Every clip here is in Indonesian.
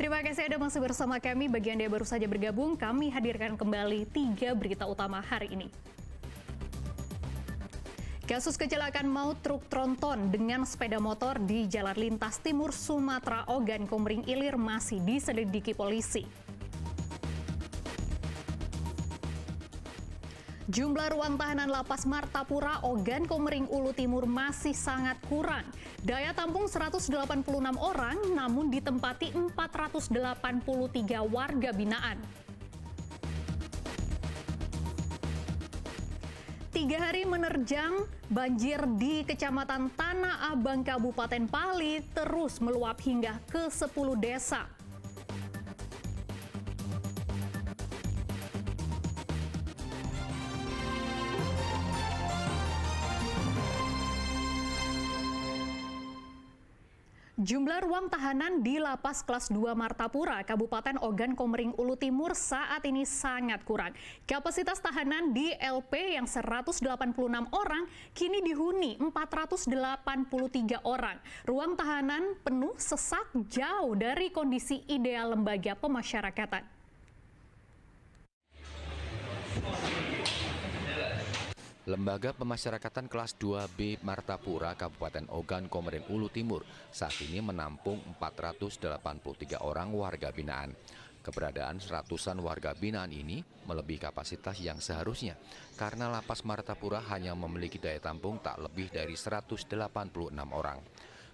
Terima kasih Anda masih bersama kami. Bagi Anda yang baru saja bergabung, kami hadirkan kembali 3 berita utama hari ini. Kasus kecelakaan maut truk tronton dengan sepeda motor di Jalan Lintas Timur Sumatera Ogan Komering Ilir masih diselidiki polisi. Jumlah ruang tahanan Lapas Martapura Ogan Komering Ulu Timur masih sangat kurang. Daya tampung 186 orang, namun ditempati 483 warga binaan. 3 hari menerjang, banjir di Kecamatan Tanah Abang Kabupaten Pali terus meluap hingga ke 10 desa. Jumlah ruang tahanan di Lapas Kelas 2 Martapura, Kabupaten Ogan Komering Ulu Timur saat ini sangat kurang. Kapasitas tahanan di LP yang 186 orang kini dihuni 483 orang. Ruang tahanan penuh sesak jauh dari kondisi ideal lembaga pemasyarakatan. Lembaga Pemasyarakatan Kelas 2B Martapura, Kabupaten Ogan Komering Ulu Timur saat ini menampung 483 orang warga binaan. Keberadaan ratusan warga binaan ini melebihi kapasitas yang seharusnya karena Lapas Martapura hanya memiliki daya tampung tak lebih dari 186 orang.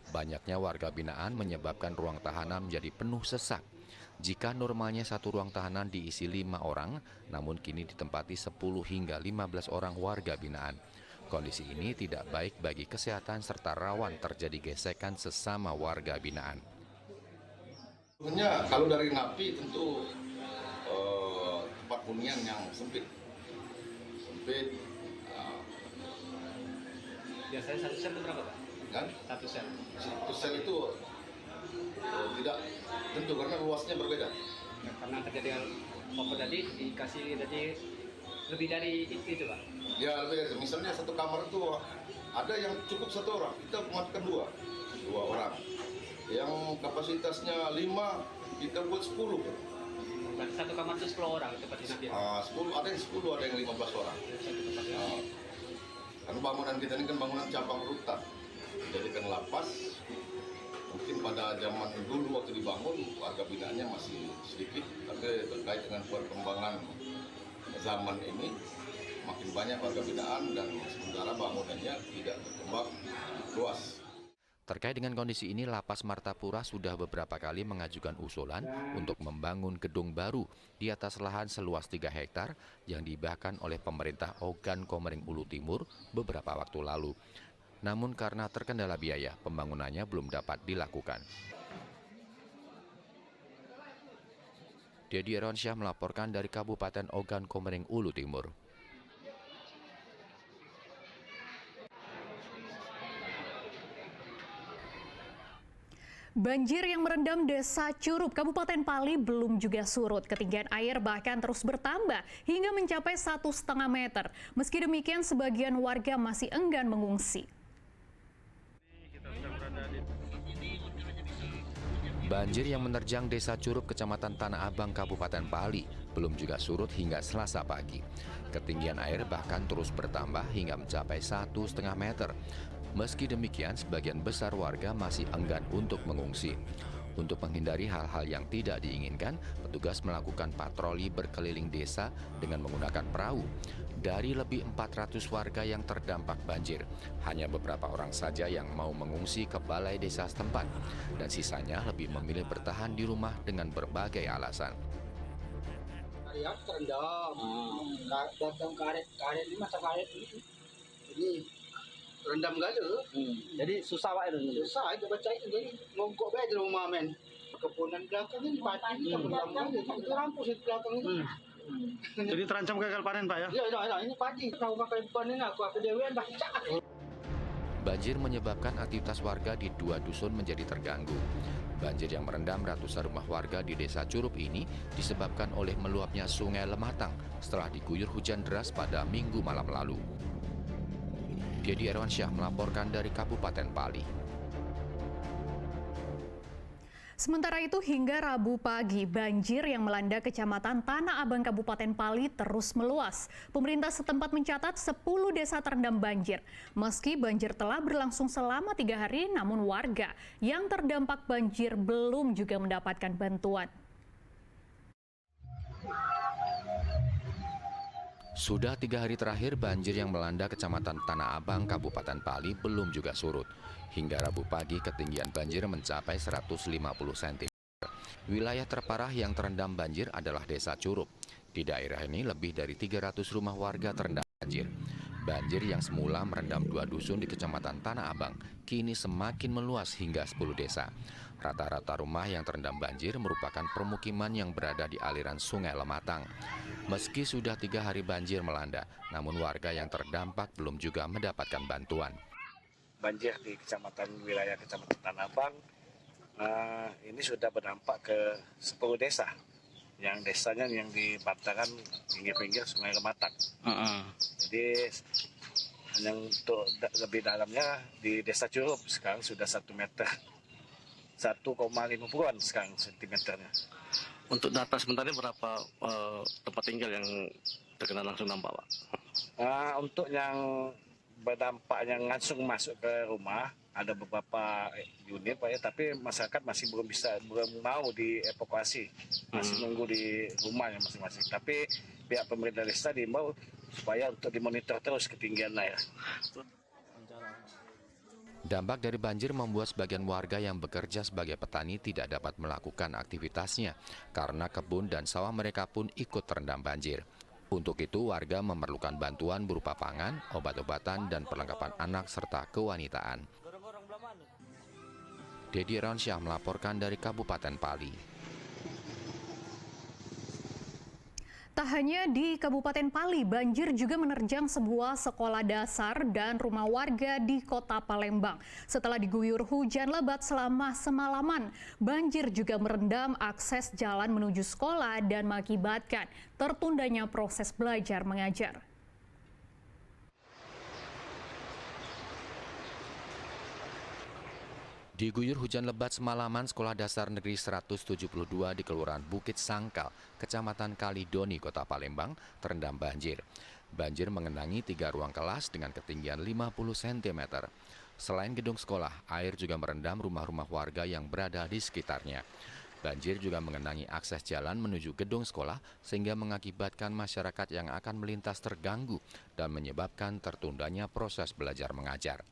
Banyaknya warga binaan menyebabkan ruang tahanan menjadi penuh sesak. Jika normalnya satu ruang tahanan diisi 5 orang, namun kini ditempati 10 hingga 15 orang warga binaan. Kondisi ini tidak baik bagi kesehatan serta rawan terjadi gesekan sesama warga binaan. Kalau dari napi tentu tempat hunian yang sempit. Biasanya satu sel itu berapa, Pak? Kan? Satu sel itu tidak tentu karena luasnya berbeda. Ya, karena terjadi apa tadi dikasih tadi lebih dari itu, Pak. Ya lebih dari, misalnya satu kamar itu ada yang cukup 1 orang, kita memanfaatkan 2 orang. Yang kapasitasnya 5 kita buat 10. Berarti satu kamar itu 10 orang itu Pak Dinapia. 10 ada yang 10 ada yang 15 orang. Karena bangunan kita ini kan bangunan cabang rutan. Jadi kan lapas. Mungkin pada zaman dulu waktu dibangun warga binaannya masih sedikit, tapi terkait dengan perkembangan zaman ini makin banyak warga binaan dan sementara bangunannya tidak berkembang luas. Terkait dengan kondisi ini, Lapas Martapura sudah beberapa kali mengajukan usulan untuk membangun gedung baru di atas lahan seluas 3 hektar yang dihibahkan oleh pemerintah Ogan Komering Ulu Timur beberapa waktu lalu. Namun karena terkendala biaya, pembangunannya belum dapat dilakukan. Dedi Eronsyah melaporkan dari Kabupaten Ogan Komering Ulu Timur. Banjir yang merendam Desa Curup, Kabupaten Pali belum juga surut. Ketinggian air bahkan terus bertambah hingga mencapai 1,5 meter. Meski demikian, sebagian warga masih enggan mengungsi. Banjir yang menerjang Desa Curup, Kecamatan Tanah Abang, Kabupaten Pali, belum juga surut hingga Selasa pagi. Ketinggian air bahkan terus bertambah hingga mencapai 1,5 meter. Meski demikian, sebagian besar warga masih enggan untuk mengungsi. Untuk menghindari hal-hal yang tidak diinginkan, petugas melakukan patroli berkeliling desa dengan menggunakan perahu. Dari lebih 400 warga yang terdampak banjir, hanya beberapa orang saja yang mau mengungsi ke balai desa setempat, dan sisanya lebih memilih bertahan di rumah dengan berbagai alasan. Area terendam, datang karet ini masa karet ini rendam gak ada. Jadi susah, Pak, itu. Susah itu baca itu, jadi ngongkok aja di rumah men. Kepunan belakang ini mati, itu rampus itu belakang ini. Jadi terancam gagal panen, Pak, ya? Ya, ini padi. Tahu pakai panen aku dewean baca. Banjir menyebabkan aktivitas warga di 2 dusun menjadi terganggu. Banjir yang merendam ratusan rumah warga di Desa Curup ini disebabkan oleh meluapnya Sungai Lematang setelah diguyur hujan deras pada Minggu malam lalu. Dedi Eronsyah melaporkan dari Kabupaten Pali. Sementara itu hingga Rabu pagi, banjir yang melanda Kecamatan Tanah Abang Kabupaten Pali terus meluas. Pemerintah setempat mencatat 10 desa terendam banjir. Meski banjir telah berlangsung selama 3 hari, namun warga yang terdampak banjir belum juga mendapatkan bantuan. Sudah 3 hari terakhir, banjir yang melanda Kecamatan Tanah Abang, Kabupaten Pali belum juga surut. Hingga Rabu pagi, ketinggian banjir mencapai 150 cm. Wilayah terparah yang terendam banjir adalah Desa Curup. Di daerah ini lebih dari 300 rumah warga terendam banjir. Banjir yang semula merendam 2 dusun di Kecamatan Tanah Abang, kini semakin meluas hingga 10 desa. Rata-rata rumah yang terendam banjir merupakan permukiman yang berada di aliran Sungai Lematang. Meski sudah 3 hari banjir melanda, namun warga yang terdampak belum juga mendapatkan bantuan. Banjir di wilayah Kecamatan Tanah Abang ini sudah berdampak ke 10 desa. Yang desanya yang di bantaran pinggir-pinggir Sungai Lematang. Jadi yang untuk lebih dalamnya di Desa Curup sekarang sudah 1 meter. 1,50-an sekarang sentimeternya. Untuk data sebenarnya berapa tempat tinggal yang terkena langsung dampak, Pak? Untuk yang berdampak yang langsung masuk ke rumah ada beberapa unit, Pak, ya, tapi masyarakat masih belum mau dievakuasi, masih nunggu di rumahnya masing-masing. Tapi pihak pemerintah desa diimbau supaya untuk dimonitor terus ketinggian air. Dampak dari banjir membuat sebagian warga yang bekerja sebagai petani tidak dapat melakukan aktivitasnya karena kebun dan sawah mereka pun ikut terendam banjir. Untuk itu, warga memerlukan bantuan berupa pangan, obat-obatan, dan perlengkapan anak serta kewanitaan. Dedi Ronsyah melaporkan dari Kabupaten Pali. Tak hanya di Kabupaten Pali, banjir juga menerjang sebuah sekolah dasar dan rumah warga di Kota Palembang. Setelah diguyur hujan lebat selama semalaman, banjir juga merendam akses jalan menuju sekolah dan mengakibatkan tertundanya proses belajar mengajar. Diguyur hujan lebat semalaman, Sekolah Dasar Negeri 172 di Kelurahan Bukit Sangkal, Kecamatan Kalidoni, Kota Palembang, terendam banjir. Banjir mengenangi 3 ruang kelas dengan ketinggian 50 cm. Selain gedung sekolah, air juga merendam rumah-rumah warga yang berada di sekitarnya. Banjir juga mengenangi akses jalan menuju gedung sekolah sehingga mengakibatkan masyarakat yang akan melintas terganggu dan menyebabkan tertundanya proses belajar mengajar.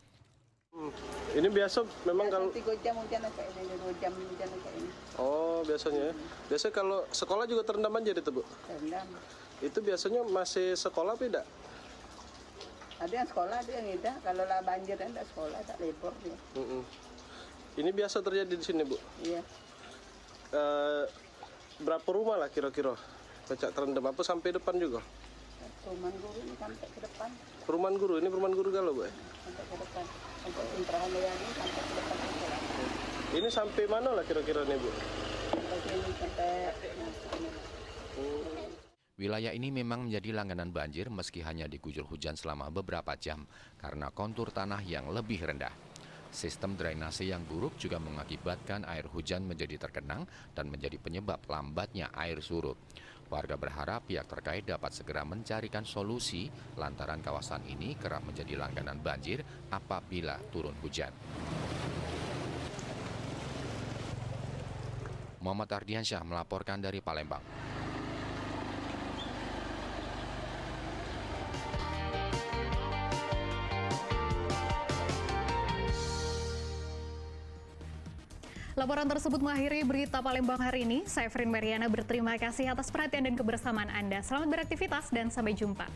Ini biasa memang kalau 3 jam hujan kayak ini, 2 jam hujan kayak ini. Oh, biasanya. Biasanya kalau sekolah juga terendam banjir itu, Bu? Terendam. Itu biasanya masih sekolah apa tidak? Ada yang sekolah, ada yang tidak. Kalau lah banjir ada sekolah, tak libur dia. Ini biasa terjadi di sini, Bu? Iya. Berapa rumah lah kira-kira pecah terendam? Apa sampai depan juga? Perumahan guru ini sampai ke depan. Perumahan guru? Ini perumahan guru galau, Bu? Sampai ke depan. Sampai Intrahan ini sampai ke depan sekolah. Ini sampai mana lah kira-kira nih, Bu? Sampai sini, sampai sini. Wilayah ini memang menjadi langganan banjir meski hanya diguyur hujan selama beberapa jam karena kontur tanah yang lebih rendah. Sistem drainase yang buruk juga mengakibatkan air hujan menjadi terkenang dan menjadi penyebab lambatnya air surut. Warga berharap pihak terkait dapat segera mencarikan solusi lantaran kawasan ini kerap menjadi langganan banjir apabila turun hujan. Muhammad Ardiansyah melaporkan dari Palembang. Laporan tersebut mengakhiri berita Palembang hari ini. Saya Frin Mariana berterima kasih atas perhatian dan kebersamaan Anda. Selamat beraktivitas dan sampai jumpa.